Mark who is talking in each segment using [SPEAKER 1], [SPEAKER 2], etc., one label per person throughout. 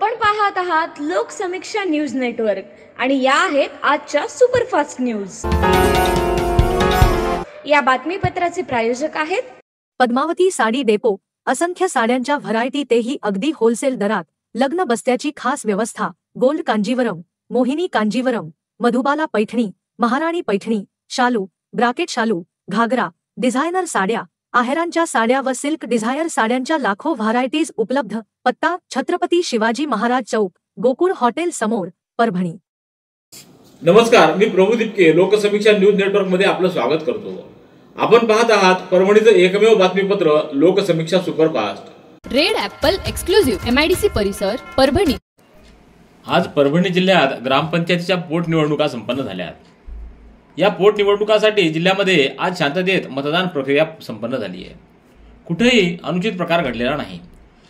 [SPEAKER 1] आपण पाहत आहात लोकसमीक्षा न्यूज नेटवर्क आणि या आहेत आजच्या सुपरफास्ट न्यूज। या बातमीपत्राचे प्रायोजक आहेत
[SPEAKER 2] पद्मावती साडी डेपो। असंख्य साड्यांच्या व्हरायटी, तेही अगदी होलसेल दरात। लग्न बस्त्याची खास व्यवस्था। गोल्ड कांजीवरम, मोहिनी कांजीवरम, मधुबाला पैठणी, महाराणी पैठणी, शालू, ब्राकेट शालू, घागरा, डिझायनर साड्या, आहेरांच्या साड्या व सिल्क डिझायर साड्यांच्या लाखो व्हरायटीज उपलब्ध। पत्ता: छत्रपती शिवाजी महाराज चौक, गोकुळ हॉटेल समोर, परभणी।
[SPEAKER 3] नमस्कार, मी प्रभू दिपके लोकसमीक्षा न्यूज नेटवर्क मध्ये आपलं स्वागत करतो। आपण पाहत आहात परभणीचं एकमेव बातमीपत्र Loksamiksha superfast.
[SPEAKER 4] Red Apple exclusive MIDC परिसर, परभणी।
[SPEAKER 3] आज परभणी जिल्ह्यात ग्रामपंचायतीच्या पोटनिवडणुका संपन्न झाल्यात। या पोटनिवडणुकासाठी जिल्ह्यामध्ये आज शांततेत मतदान प्रक्रिया संपन्न झाली आहे। कुठेही अनुचित प्रकार घडलेला नाही।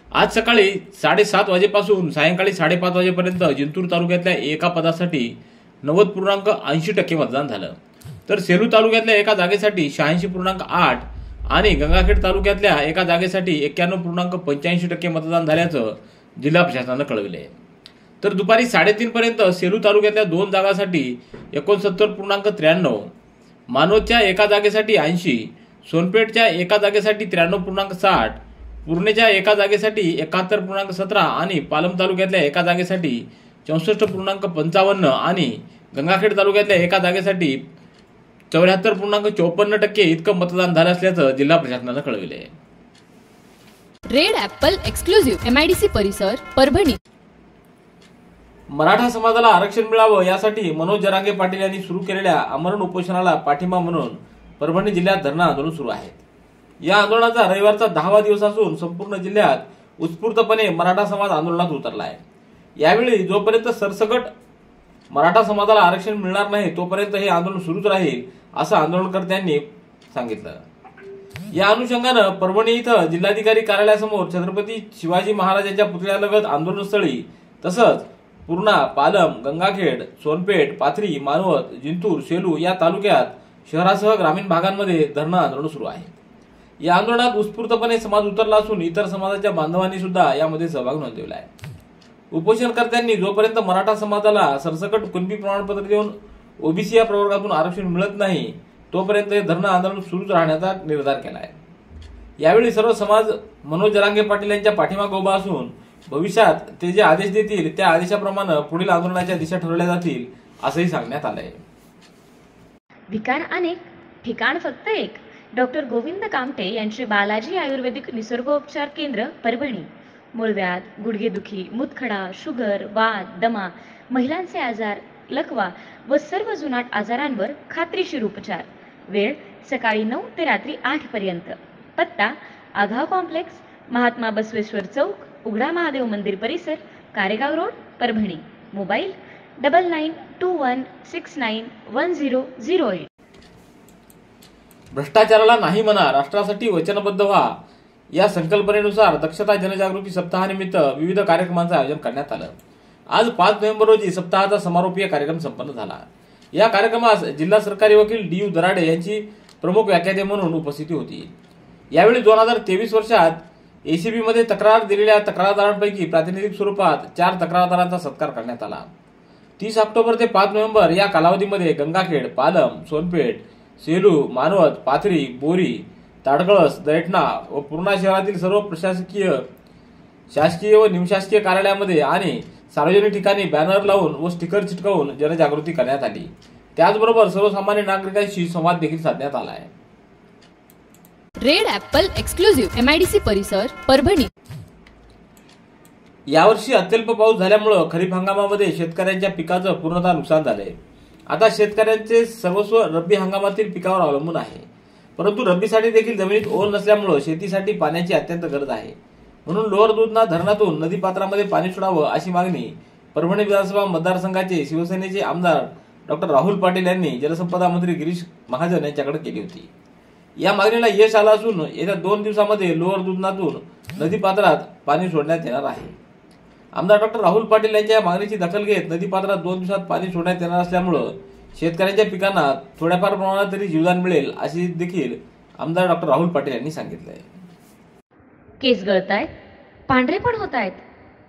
[SPEAKER 3] आज सकाळी 7:30 वाजेपासून सायंकाळी 5:30 वाजेपर्यंत जिंतूर तालुक्यातल्या एका पदासाठी 90.80% मतदान झालं, तर सेलू तालुक्यातल्या एका जागेसाठी 86.8 आणि गंगाखेड तालुक्यातल्या एका जागेसाठी 91.85% मतदान झाल्याचं जिल्हा प्रशासनानं कळविले। तर दुपारी 3:30 पर्यंत सेलू तालुक्यातल्या 2 जागांसाठी 69.93, मानवतच्या एका जागेसाठी 80, सोनपेठच्या एका जागेसाठी 93.60, पूर्णेच्या एका जागेसाठी 71.17 आणि पालम तालुक्यातल्या एका जागेसाठी 64.55 आणि गंगाखेड तालुक्यातल्या एका जागेसाठी 74.54% इतकं मतदान झालं असल्याचं जिल्हा प्रशासनानं कळविले।
[SPEAKER 4] रेड ॲपल एक्सक्लुझिव्ह MIDC परिसर, परभणी।
[SPEAKER 3] मराठा समाजाला आरक्षण मिळावं यासाठी मनोज जरांगे पाटील यांनी सुरू केलेल्या आमरण उपोषणाला पाठिंबा म्हणून परभणी जिल्ह्यात धरणं आंदोलन सुरू आहे। या आंदोलनाचा रविवारचा 10वा दिवस असून संपूर्ण जिल्ह्यात उत्स्फूर्तपणे मराठा समाज आंदोलनात उतरला आहे। यावेळी जोपर्यंत सरसकट मराठा समाजाला आरक्षण मिळणार नाही तोपर्यंत हे आंदोलन सुरूच राहील असं आंदोलनकर्त्यांनी सांगितलं। या अनुषंगानं परभणी इथं जिल्हाधिकारी कार्यालयासमोर छत्रपती शिवाजी महाराजांच्या पुतळ्यालगत आंदोलनस्थळी तसंच पूर्णा, पालम, गंगाखेड, सोनपेठ, पाथरी, मानवत, जिंतूर, सेलू या तालुक्यात शहरासह ग्रामीण भागांमध्ये धरणं आंदोलन सुरू आहे। या आंदोलनात उत्स्फूर्तपणे समाज उतरला असून इतर समाजाच्या बांधवांनी सुद्धा यामध्ये सहभाग नोंदवला आहे। उपोषणकर्त्यांनी जोपर्यंत मराठा समाजाला सरसकट कुणबी प्रमाणपत्र देऊन OBC या प्रवर्गातून आरक्षण मिळत नाही तोपर्यंत हे धरणं आंदोलन सुरूच राहण्याचा निर्धार केला आहे। यावेळी सर्व समाज मनोज जरांगे पाटील यांच्या पाठीमागे उभा असून भविष्यात ते जे आदेश देतील त्या आदेशाप्रमाणे पुढील आंदोलनाच्या दिशा ठरवल्या जातील असंही सांगण्यात आलंय।
[SPEAKER 1] ठिकाण अनेक, ठिकाण फक्त एक। डॉक्टर गोविंद कामटे यांचे बालाजी आयुर्वेदिक निसर्गोपचार केंद्र, परभणी। मूळव्याध, गुडघेदुखी, मूतखडा, शुगर, वात, दमा, महिलांचे आजार, लकवा व सर्व जुनाट आजारांवर खात्रीशीर उपचार। वेळ सकाळी 9 ते रात्री 8 पर्यंत। पत्ता: आघाव कॉम्प्लेक्स, महात्मा बसवेश्वर चौक, उघडा महादेव मंदिर परिसर, कारेगाव रोड, परभणी। मोबाईल: 9921691008।
[SPEAKER 3] भ्रष्टाचाराला नाही म्हणा, राष्ट्रासाठी वचनबद्ध व्हा या संकल्पनेनुसार दक्षता जनजागृती सप्ताहानिमित्त विविध कार्यक्रमांचं आयोजन करण्यात आलं। आज 5 नोव्हेंबर रोजी सप्ताहाचा समारोपीय कार्यक्रम संपन्न झाला। या कार्यक्रमास जिल्हा सरकारी वकील DU दराडे यांची प्रमुख व्याख्याते म्हणून उपस्थिती होती। यावेळी 2023 वर्षात ACB मध्ये तक्रार दिलेल्या तक्रारदारांपैकी प्रातिनिधिक स्वरूपात 4 तक्रारदारांचा सत्कार करण्यात आला। 30 ऑक्टोबर ते 5 नोव्हेंबर या कालावधीमध्ये गंगाखेड, पालम, सोनपेठ, सेलू, मानवत, पाथरी, बोरी, ताडकळस, दैठणा व पूर्णा शहरातील सर्व प्रशासकीय, शासकीय व निमशासकीय कार्यालयामध्ये आणि सार्वजनिक ठिकाणी बॅनर लावून व स्टिकर चिटकवून जनजागृती करण्यात आली। त्याचबरोबर सर्वसामान्य नागरिकांशी संवाद देखील साधण्यात आला आहे।
[SPEAKER 4] रेड ॲपल एक्सक्लुझिव्ह MIDC परिसर, परभणी।
[SPEAKER 3] यावर्षी अत्यल्प पाऊस झाल्यामुळे खरीप हंगामामध्ये शेतकऱ्यांच्या पिकाचं पूर्णतः नुकसान झालंय। आता शेतकऱ्यांचे सर्वस्व रब्बी हंगामातील पिकावर अवलंबून आहे, परंतु रब्बीसाठी देखील जमिनीत ओल नसल्यामुळे शेतीसाठी पाण्याची अत्यंत गरज आहे। म्हणून लोअर दुधना धरणातून नदीपात्रामध्ये पाणी सोडावं अशी मागणी परभणी विधानसभा मतदारसंघाचे शिवसेनेचे आमदार डॉक्टर राहुल पाटील यांनी जलसंपदा मंत्री गिरीश महाजन यांच्याकडे केली होती। या मागणीला यश आलं असून येत्या 2 दिवसांमध्ये लोअर दुधनातून नदीपात्रात पाणी सोडण्यात येणार आहे। आमदार डॉक्टर राहुल पाटील यांच्या या मागणीची दखल घेत नदीपात्रात 2 दिवसात पाणी सोडण्यात येणार असल्यामुळे शेतकऱ्यांच्या पिकांना थोड्याफार प्रमाणात तरी जीवदान मिळेल अशी देखील आमदार डॉक्टर राहुल पाटील यांनी सांगितलं आहे।
[SPEAKER 1] केस गळतायत, पांढरे पण होत आहेत,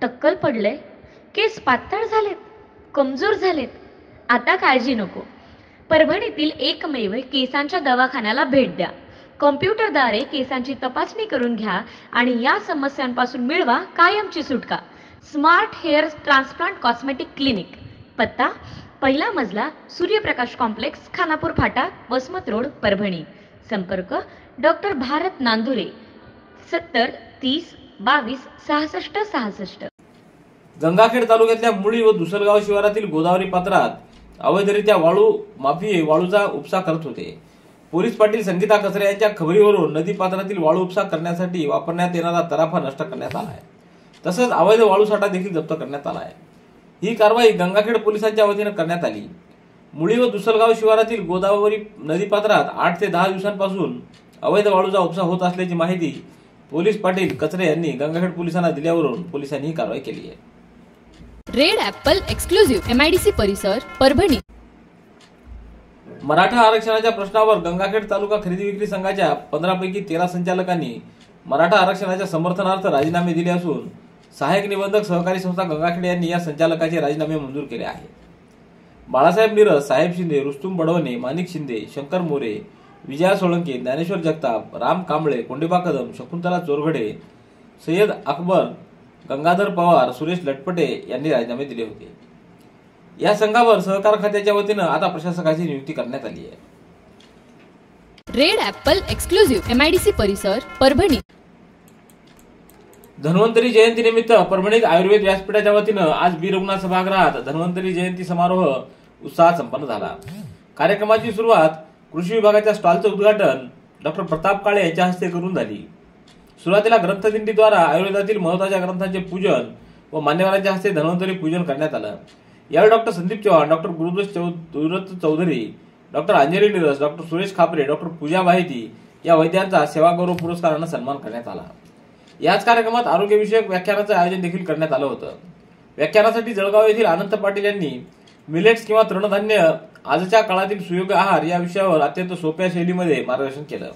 [SPEAKER 1] टक्कल पडले, केस पातळ झालेत, कमजोर झालेत. आता काळजी नको. परभणीतील एकमेव केसांच्या दवाखान्याला भेट द्या. कॉम्प्युटरद्वारे केसांची तपासणी करून घ्या आणि या समस्यांपासून मिळवा कायमची सुटका. Smart hair transplant cosmetic clinic. पत्ता पहिला मजला, सूर्यप्रकाश कॉम्प्लेक्स, खानापूर फाटा, वसमत रोड, परभणी. संपर्क डॉक्टर भारत नांदुरे, 70 30 22 66 66.
[SPEAKER 3] गंगाखेड तालुक्यातल्या मुळी व दुसरगाव शिवारातील गोदावरी पात्रात अवैधरित्या वाळूचा उपसा करत होते. पोलीस पाटील संगीता कचरे यांच्या खबरीवरून नदी पात्रातील वाळू उपसा करण्यासाठी वापरण्यात येणारा तराफा नष्ट करण्यात आला आहे. तसंच अवैध वाळू साठा देखील जप्त करण्यात आला आहे. ही कारवाई गंगाखेड पोलिसांच्या वतीनं करण्यात आली. मुळी व दुसरगाव शिवारातील गोदावरी नदीपात्रात 8 ते 10 दिवसांपासून अवैध वाळूचा उपसा होत असल्याची माहिती पोलीस पाटील कचरे यांनी गंगाखेड पोलिसांना दिल्यावरून पोलिसांनी ही कारवाई केली आहे.
[SPEAKER 4] रेड ॲपल एक्सक्लुझिव्ह MIDC परिसर, परभणी.
[SPEAKER 3] मराठा आरक्षणाच्या प्रश्नावर गंगाखेड तालुका खरेदी विक्री संघाच्या 15 पैकी 13 संचालकांनी मराठा आरक्षणाच्या समर्थनार्थ राजीनामे दिले असून सहाय्यक निबंधक सहकारी संस्था गंगाखेड यांनी या संचालकाचे राजीनामे मंजूर केले आहेत. बाळासाहेब निरस, साहेब शिंदे, रुस्तुम बडवणे, माणिक शिंदे, शंकर मोरे, विजया सोळंके, ज्ञानेश्वर जगताप, राम कांबळे, कोंडेबा कदम, शकुंतला चोरघडे, सय्यद अकबर, गंगाधर पवार, सुरेश लटपटे यांनी राजीनामे दिले होते. या संघावर सहकार खात्याच्या वतीनं आता प्रशासकाची नियुक्ती करण्यात आली आहे.
[SPEAKER 4] रेड ॲपल एक्सक्लुझिव्ह MIDC परिसर, परभणी.
[SPEAKER 3] धन्वंतरी जयंतीनिमित्त परभणीत आयुर्वेद व्यासपीठाच्या वतीनं आज बी रुग्णा सभागृहात धन्वंतरी जयंती समारोह उत्साहात संपन्न झाला. कार्यक्रमाची सुरुवात कृषी विभागाच्या स्टॉलचं उद्घाटन डॉक्टर प्रताप काळे यांच्या हस्ते करून झाली. सुरुवातीला ग्रंथदिंडीद्वारा आयुर्वेदातील महत्त्वाच्या ग्रंथांचे पूजन व मान्यवरांच्या हस्ते धन्वंतरी पूजन करण्यात आलं. यावेळी doctor Sandeep Chavan, doctor Gurudatta Chaudhari, doctor Anjali Niras, doctor Suresh Khapre, doctor Pooja Bahiti या वैद्यांचा सेवागौरव पुरस्कारानं सन्मान करण्यात आला. याच कार्यक्रमात आरोग्यविषयक व्याख्यानाचं आयोजन देखील करण्यात आलं होतं. व्याख्यानासाठी जळगाव येथील अनंत पाटील यांनी मिलेट्स किंवा तृणधान्य आजच्या काळातील सुयोग्य आहार या विषयावर अत्यंत सोप्या शैलीमध्ये मार्गदर्शन केलं.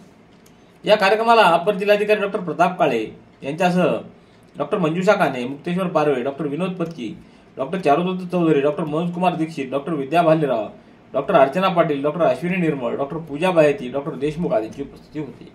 [SPEAKER 3] या कार्यक्रमाला अपर जिल्हाधिकारी डॉक्टर प्रताप काळे यांच्यासह doctor Manjusha Kane, Mukteshwar Parve, doctor Vinod Patki, doctor Charudatta Chaudhari, doctor Manoj Kumar Dixit, doctor Vidya Bhalerao, doctor Archana Patil, doctor Ashwini Nirmal, doctor Pooja Bayati, doctor Deshmukh आदींची उपस्थिती होती.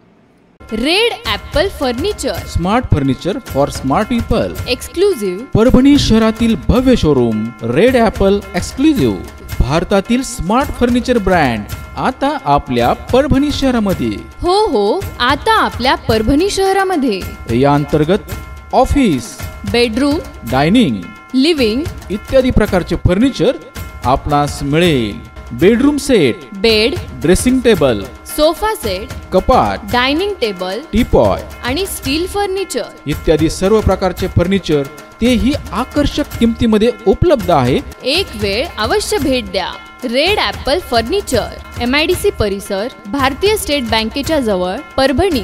[SPEAKER 4] Red Apple furniture,
[SPEAKER 5] smart furniture for smart people,
[SPEAKER 4] exclusive
[SPEAKER 5] Parbhani शहरातील भव्य शोरूम रेड ॲपल एक्सक्लुझिव्ह, भारतातील स्मार्ट फर्निचर ब्रँड आता आपल्या परभणी शहरामध्ये.
[SPEAKER 4] हो, आता आपल्या परभणी शहरामध्ये.
[SPEAKER 5] या अंतर्गत ऑफिस,
[SPEAKER 4] बेडरूम,
[SPEAKER 5] डायनिंग,
[SPEAKER 4] लिव्हिंग
[SPEAKER 5] इत्यादी प्रकारचे फर्निचर आपणास मिळेल. Bedroom set,
[SPEAKER 4] bed,
[SPEAKER 5] dressing table,
[SPEAKER 4] sofa set,
[SPEAKER 5] कपाट,
[SPEAKER 4] डायनिंग टेबल,
[SPEAKER 5] टीपॉय
[SPEAKER 4] आणि स्टील फर्निचर
[SPEAKER 5] इत्यादी सर्व प्रकारचे फर्निचर तेही आकर्षक किमतीमध्ये उपलब्ध आहे.
[SPEAKER 4] एक वेळ अवश्य भेट द्या. रेड ॲपल फर्निचर, MIDC परिसर, भारतीय स्टेट बँकेच्या जवळ, परभणी.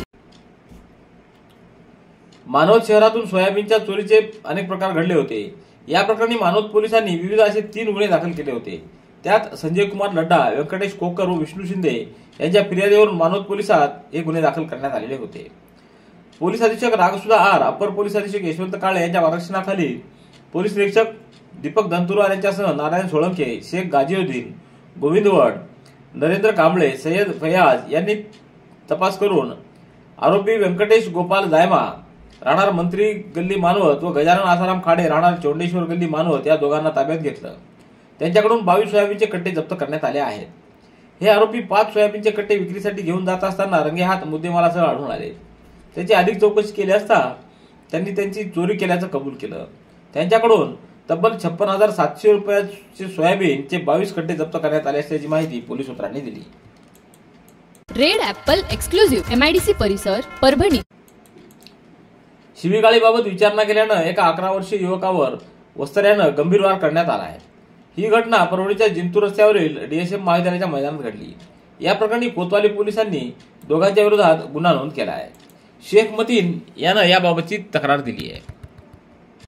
[SPEAKER 3] मानवत शहरातून सोयाबीनच्या चोरीचे अनेक प्रकार घडले होते. या प्रकरणी मानवत पोलिसांनी विविध असे 3 गुन्हे दाखल केले होते. त्यात संजय कुमार लड्डा, व्यंकटेश कोकर व विष्णू शिंदे यांच्या फिर्यादीवरून मानवत पोलिसात हे गुन्हे दाखल करण्यात आलेले होते. पोलीस अधीक्षक रागसुधा आर, अपर पोलीस अधीक्षक यशवंत काळे यांच्या मार्गदर्शनाखाली पोलीस निरीक्षक दीपक दंतुरवार यांच्यासह नारायण सोळंके, शेख गाजिउद्दीन, गोविंद वड, नरेंद्र कांबळे, सय्यद फयाज यांनी तपास करून आरोपी व्यंकटेश गोपाल जायमा, राहणार मंत्री गल्ली मानवत व गजानन आसाराम खाडे, राहणार चौंडेश्वर गल्ली मानवत या दोघांना ताब्यात घेतलं. त्यांच्याकडून 22 सोयाबीनचे कट्टे जप्त करण्यात आले आहेत. हे आरोपी 5 सोयाबीनचे कट्टे विक्रीसाठी घेऊन जात असताना रंगेहात मुद्देमालासह आढळून आले. त्याची अधिक चौकशी केली असता त्यांनी त्यांची चोरी केल्याचं कबूल केलं. त्यांच्याकडून तब्बल 56,700 रुपयाचे सोयाबीनचे 22 कट्टे जप्त करण्यात आले असल्याची माहिती पोलीस सूत्रांनी दिली.
[SPEAKER 4] रेड ॲपल एक्सक्लुझिव्ह MIDC परिसर, परभणी.
[SPEAKER 3] शिवीगाळीबाबत विचारणा केल्यानं एका 11 वर्षीय युवकावर वस्त्र्यानं गंभीर वार करण्यात आला आहे. ही घटना परभणीच्या जिंतूर रस्त्यावरील DSM महाविद्यालयाच्या मैदानात घडली. या प्रकरणी कोतवाली पोलिसांनी दोघांच्या विरोधात गुन्हा नोंद केला आहे. शेख मतीन यानं याबाबतची तक्रार दिली आहे.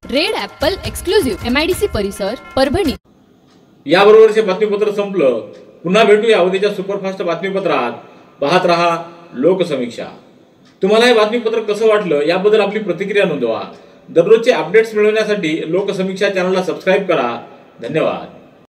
[SPEAKER 4] रेड ॲपल एक्सक्लुझिव्ह MIDC परिसर, परभणी.
[SPEAKER 3] याबरोबरचे बातमीपत्र संपलं. पुन्हा भेटूया उद्याच्या सुपरफास्ट बातमीपत्रात. पाहत रहा लोकसमीक्षा. तुम्हाला हे बातमीपत्र कसं वाटलं याबद्दल आपली प्रतिक्रिया नोंदवा. दररोजचे अपडेट्स मिळवण्यासाठी लोकसमीक्षा चॅनलला सबस्क्राईब करा. धन्यवाद.